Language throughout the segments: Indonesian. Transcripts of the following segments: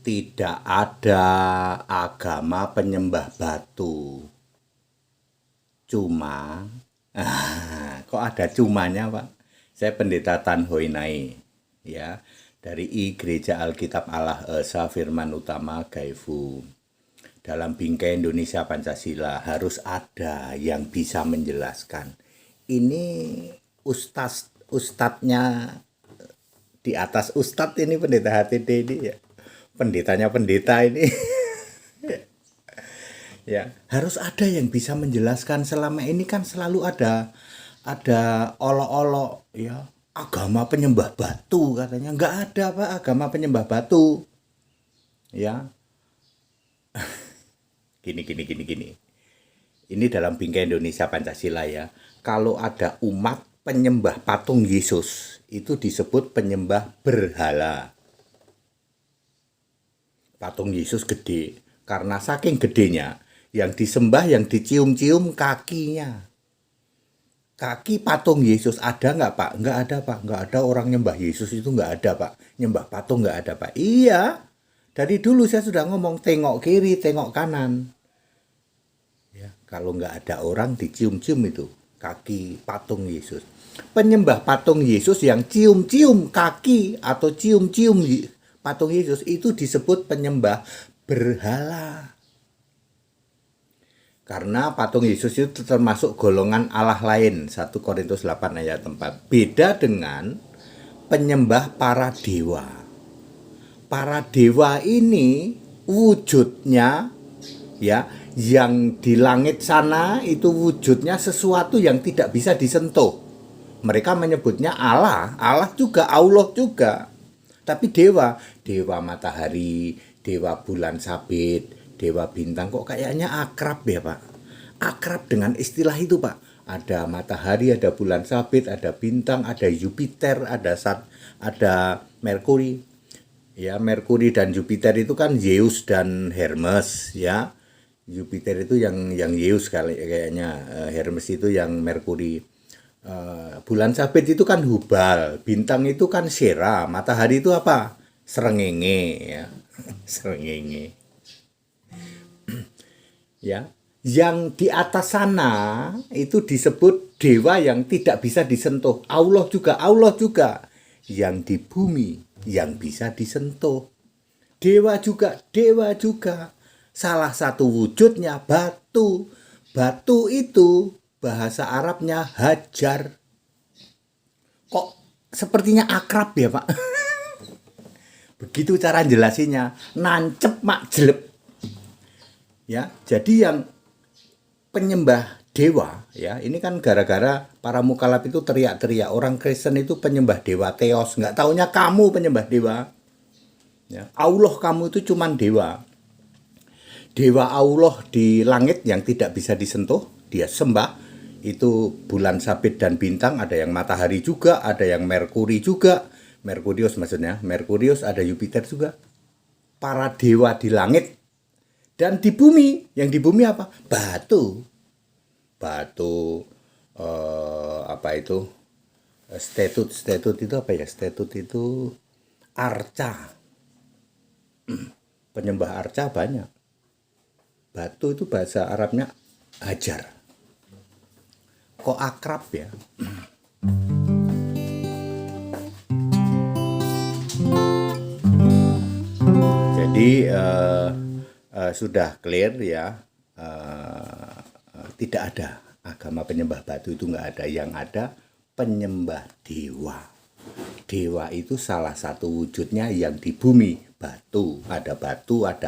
Tidak ada agama penyembah batu. Cuma, kok ada cumanya, Pak? Saya Pendeta Tan Hoi Nai, ya, dari Gereja Alkitab Allah Esa Firman Utama Gaifu. Dalam bingkai Indonesia Pancasila harus ada yang bisa menjelaskan. Ini ustadznya di atas ustadz ini pendeta HTD ini ya. Pendetanya pendeta ini. Ya, harus ada yang bisa menjelaskan. Selama ini kan selalu ada olok-olok ya, agama penyembah batu katanya. Nggak ada, Pak, agama penyembah batu. Ya, gini. Ini dalam bingkai Indonesia Pancasila ya. Kalau ada umat penyembah patung Yesus, itu disebut penyembah berhala. Patung Yesus gede, karena saking gedenya, yang disembah, yang dicium-cium kakinya. Kaki patung Yesus ada nggak, Pak? Nggak ada, Pak. Nggak ada orang nyembah Yesus itu, nggak ada, Pak. Nyembah patung nggak ada, Pak. Iya, dari dulu saya sudah ngomong, tengok kiri, tengok kanan. Ya, kalau nggak ada orang dicium-cium itu kaki patung Yesus. Penyembah patung Yesus yang cium-cium kaki atau cium-cium patung Yesus itu disebut penyembah berhala. Karena patung Yesus itu termasuk golongan Allah lain, 1 Korintus 8 ayat 4. Beda dengan penyembah para dewa. Para dewa ini wujudnya ya, yang di langit sana itu wujudnya sesuatu yang tidak bisa disentuh. Mereka menyebutnya Allah, Allah juga, Allah juga. Tapi dewa matahari, dewa bulan sabit, dewa bintang kok kayaknya akrab ya, Pak. Akrab dengan istilah itu, Pak. Ada matahari, ada bulan sabit, ada bintang, ada Jupiter, ada Merkuri. Ya, Merkuri dan Jupiter itu kan Zeus dan Hermes ya. Jupiter itu yang Zeus kayaknya, Hermes itu yang Merkuri. Bulan sabit itu kan Hubal, bintang itu kan Sera, matahari itu apa? Srengenge ya. Srengenge. Ya, yang di atas sana itu disebut dewa yang tidak bisa disentuh. Allah juga. Yang di bumi yang bisa disentuh. Dewa juga. Salah satu wujudnya batu. Batu itu bahasa Arabnya hajar. Kok sepertinya akrab ya, Pak? Begitu cara jelasinnya. Nancep mak jelep. Ya, jadi yang penyembah dewa ya, ini kan gara-gara para mukalaf itu teriak-teriak orang Kristen itu penyembah dewa Theos, nggak taunya kamu penyembah dewa ya. Allah kamu itu cuman dewa Allah di langit yang tidak bisa disentuh, dia sembah. Itu bulan sabit dan bintang, ada yang matahari juga, ada yang Merkuri juga, Merkurius maksudnya, Merkurius, ada Jupiter juga. Para dewa di langit. Dan di bumi, yang di bumi apa? Batu. Apa itu? Statut itu apa ya? Statut itu arca. Penyembah arca banyak. Batu itu bahasa Arabnya hajar. Kok akrab ya? Jadi sudah clear ya, tidak ada agama penyembah batu, itu nggak ada. Yang ada penyembah dewa. Dewa itu salah satu wujudnya yang di bumi, batu, ada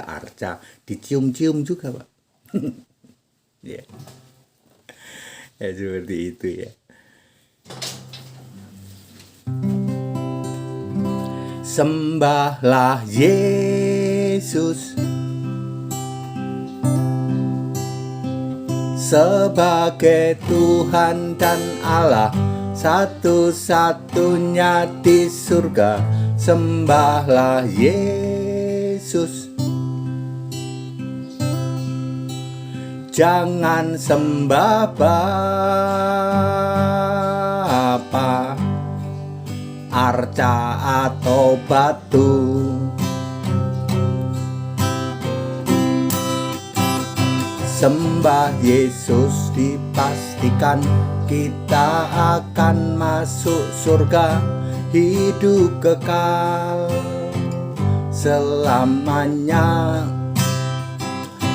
arca, dicium-cium juga, Pak. Ya. Ya seperti itu ya. Sembahlah Yesus sebagai Tuhan dan Allah satu-satunya di surga. Sembahlah Yesus, jangan sembah Bapa, arca atau batu. Sembah Yesus dipastikan kita akan masuk surga, hidup kekal selamanya.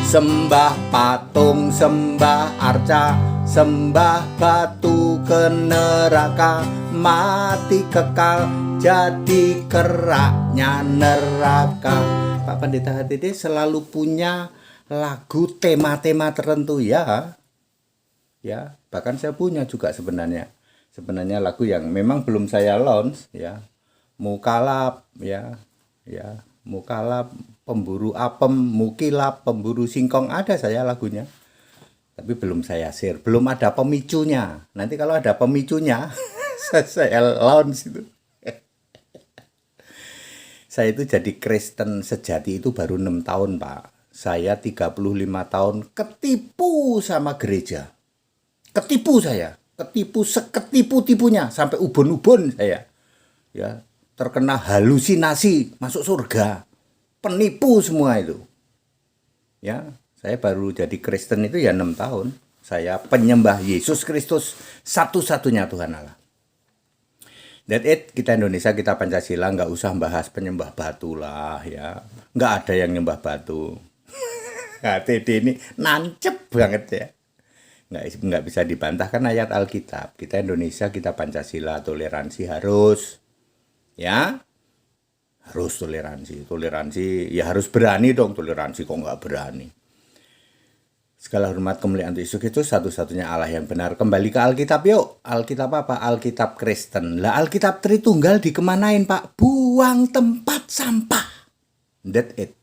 Sembah patung, sembah arca, sembah batu ke neraka, mati kekal jadi keraknya neraka. Pak Pendeta HTD selalu punya lagu tema-tema tertentu ya. Ya, bahkan saya punya juga sebenarnya. Sebenarnya lagu yang memang belum saya launch ya. Mukalap ya. Ya, Mukalap, pemburu apem, Mukilap, pemburu singkong, ada saya lagunya. Tapi belum saya share, belum ada pemicunya. Nanti kalau ada pemicunya saya launch itu. Saya itu jadi Kristen sejati itu baru 6 tahun, Pak. Saya 35 tahun ketipu sama gereja. Ketipu saya, ketipu seketipu-tipunya sampai ubun-ubun saya. Ya, terkena halusinasi masuk surga. Penipu semua itu. Ya, saya baru jadi Kristen itu ya 6 tahun. Saya penyembah Yesus Kristus, satu-satunya Tuhan Allah. That it, kita Indonesia, kita Pancasila, nggak usah bahas penyembah batu lah ya. Nggak ada yang nyembah batu. HTD ini nancep banget ya. Nggak bisa dibantahkan ayat Alkitab. Kita Indonesia, kita Pancasila, toleransi harus. Ya, harus toleransi ya harus berani dong. Toleransi kok nggak berani. Segala hormat kemuliaan untuk Yesus Kristus, satu-satunya Allah yang benar. Kembali ke Alkitab yuk. Alkitab apa? Alkitab Kristen. Lah Alkitab Tritunggal dikemanain Pak? Buang tempat sampah. That it.